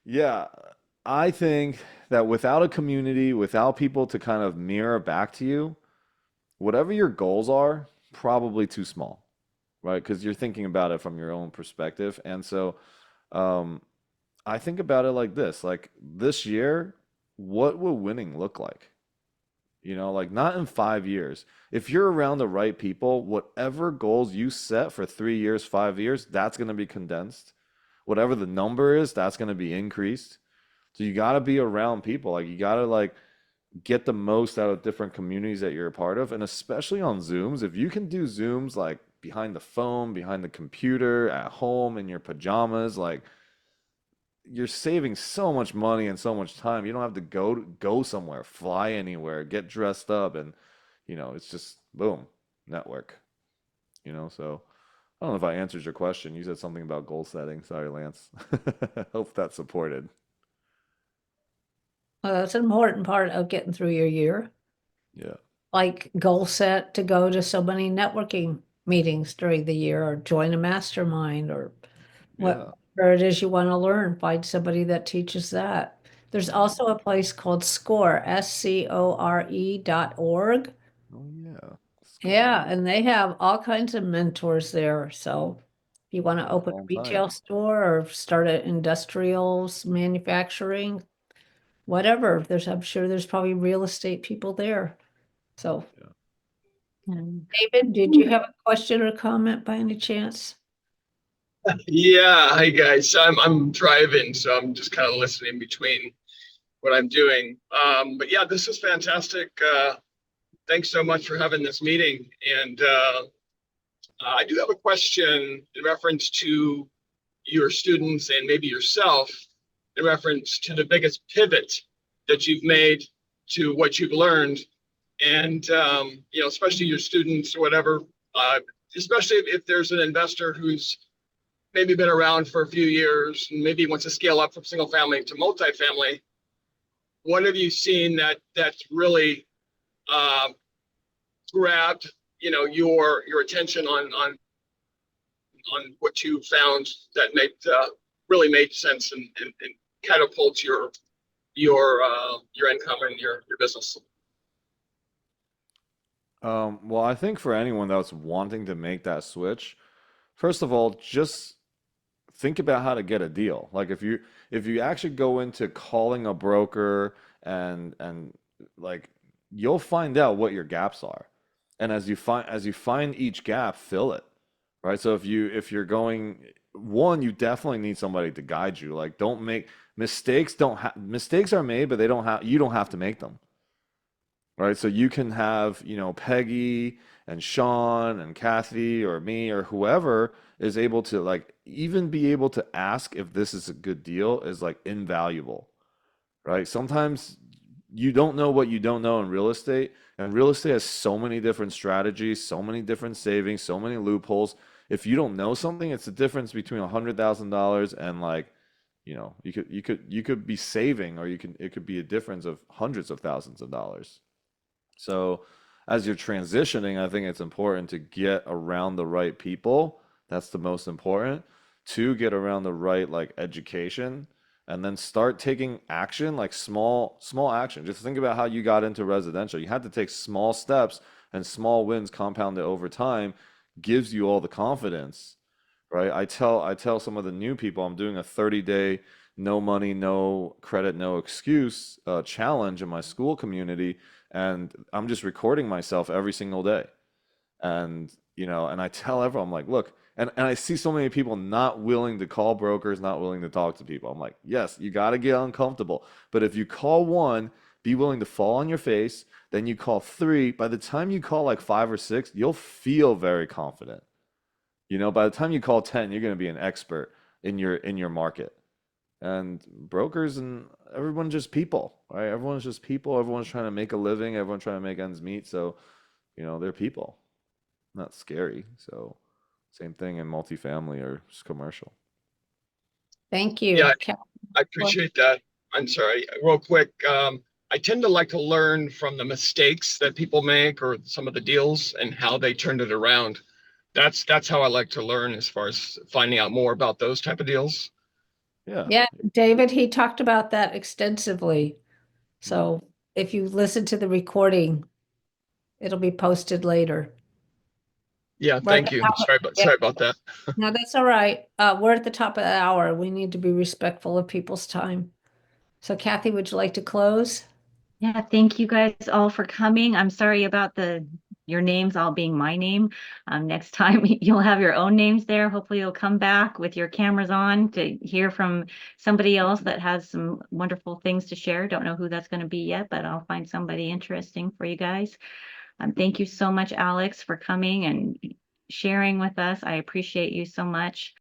Yeah, I think that without a community, without people to kind of mirror back to you, whatever your goals are, probably too small, right? Because you're thinking about it from your own perspective. And so, um, I think about it like this, like this year, what will winning look like? You know, like not in 5 years. If you're around the right people, whatever goals you set for 3 years, 5 years, that's going to be condensed. Whatever the number is, that's going to be increased. So you got to be around people. Like you got to like get the most out of different communities that you're a part of, and especially on Zooms. If you can do Zooms like behind the phone, behind the computer, at home in your pajamas, like you're saving so much money and so much time. You don't have to go somewhere, fly anywhere, get dressed up, and you know, it's just boom, network. You know, so I don't know if I answered your question. You said something about goal setting. Sorry, Lance. Hope that supported. Well, that's an important part of getting through your year. Yeah. Like goal set to go to so many networking meetings during the year or join a mastermind or Yeah. whatever it is you want to learn. Find somebody that teaches that. There's Mhm. also a place called SCORE, SCORE.org. Oh yeah. Score. Yeah, and they have all kinds of mentors there. So if you want to Been a open a long time. retail store or start an industrials manufacturing, whatever, I'm sure there's probably real estate people there. So, Um, David, did you have a question or comment by any chance? Yeah, hi guys. I'm driving, so I'm just kind of listening between what I'm doing. But yeah, this is fantastic. Thanks so much for having this meeting. And I do have a question in reference to your students and maybe yourself in reference to the biggest pivot that you've made to what you've learned. And especially your students or whatever, especially if there's an investor who's maybe been around for a few years and maybe wants to scale up from single family to multifamily. What have you seen that's really grabbed your attention on what you found that really made sense and catapult your income and your business? Well, I think for anyone that's wanting to make that switch, first of all, just think about how to get a deal. Like if you actually go into calling a broker and like you'll find out what your gaps are. And as you find each gap, fill it. Right? So if you're going one, you definitely need somebody to guide you. Like don't make mistakes don't ha mistakes are made, but they don't have you don't have to make them. Right? So you can have, Peggy and Sean and Kathy or me or whoever is able to like even be able to ask if this is a good deal is like invaluable, right? Sometimes you don't know what you don't know in real estate, and real estate has so many different strategies, so many different savings, so many loopholes. If you don't know something, it's the difference between $100,000 and like, you could be saving, or it could be a difference of hundreds of thousands of dollars. So as you're transitioning, I think it's important to get around the right people. That's the most important. To get around the right like education, and then start taking action, like small action. Just think about how you got into residential. You had to take small steps, and small wins compounded over time gives you all the confidence, right? I tell some of the new people I'm doing a 30-day no money, no credit, no excuse challenge in my school community, and I'm just recording myself every single day. And I tell everyone, I'm like, look, and I see so many people not willing to call brokers, not willing to talk to people. I'm like, yes, you got to get uncomfortable. But if you call one, be willing to fall on your face, then you call three. By the time you call like five or six, you'll feel very confident. By the time you call 10, you're going to be an expert in your market. And brokers and everyone's just people, right? Everyone's just people. Everyone's trying to make a living. Everyone's trying to make ends meet. So, they're people, not scary. So, same thing in multifamily or just commercial. Thank you. Yeah, Kat- I appreciate that. I'm sorry, real quick. I tend to like to learn from the mistakes that people make or some of the deals and how they turned it around. That's how I like to learn as far as finding out more about those type of deals. Yeah. Yeah, David, he talked about that extensively. So if you listen to the recording, it'll be posted later. Yeah, We're at thank the you. top of- yeah. Sorry about that. No, that's all right. We're at the top of the hour. We need to be respectful of people's time. So Kathy, would you like to close? Yeah, thank you guys all for coming. I'm sorry about your names all being my name. Next time you'll have your own names there. Hopefully you'll come back with your cameras on to hear from somebody else that has some wonderful things to share. Don't know who that's going to be yet, but I'll find somebody interesting for you guys. Thank you so much, Alex, for coming and sharing with us. I appreciate you so much.